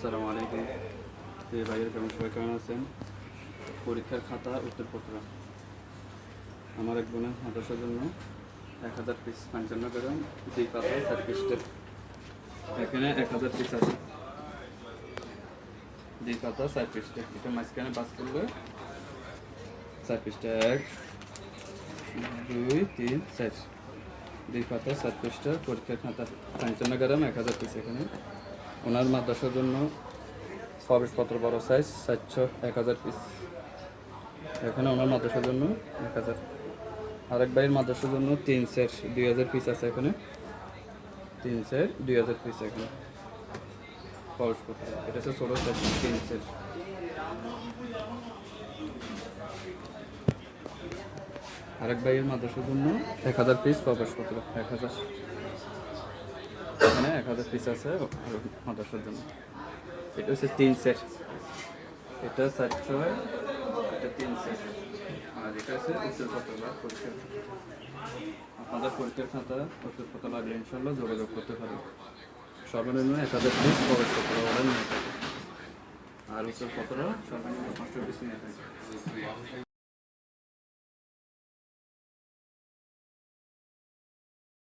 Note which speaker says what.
Speaker 1: আসসালামু আলাইকুম। এই ভাইয়ের সবাই কেমন আছেন? পরীক্ষার খাতা উত্তরপত্র আমার এক বোনের মাদ্রাসার জন্য 1000 পিস 55 গ্রাম 2 পাতা 4 পৃষ্ঠা। এখানে 1000 পিস আছে, 2 পাতা 4 পৃষ্ঠা। এটা মাঝখানে বাস করলে 4 পৃষ্ঠা, 1 2 3 4, 2 পাতা 4 পৃষ্ঠা পরীক্ষার খাতা 55 গ্রাম 1000 পিস। এখানে ওনার মাদ্রাসার জন্য প্রবেশপত্র বড় সাইজ 1000 পিস। এখানে ওনার মাদ্রাসার জন্য 1000। আরেক ভাইয়ের মাদ্রাসার জন্য 3 সেট 2000 পিস আছে। এখানে 3 সেট 2000 পিস। এখানে প্রবেশপত্র এটা হচ্ছে ষোলো সেট 3 সেট। আরেক ভাইয়ের মাদ্রাসার জন্য 1000 পিস প্রবেশপত্র 1000। এখানে 1000 পিস আছে মাদ্রাসার জন্য। এটা হচ্ছে 3 সেট, এটা 400, এটা 3 সেট। আর এটা হচ্ছে উত্তরপত্র বা পরীক্ষা। আপনাদের পরীক্ষার খাতা উত্তরপত্র লাগলে ইনশাল্লাহ যোগাযোগ করতে পারেন। সর্বনিম্ন 1000 পিস প্রবেশপত্র অর্ডার নিয়ে থাকে, আর উত্তরপত্র সর্বনিম্ন 500 পিস নিয়ে থাকে।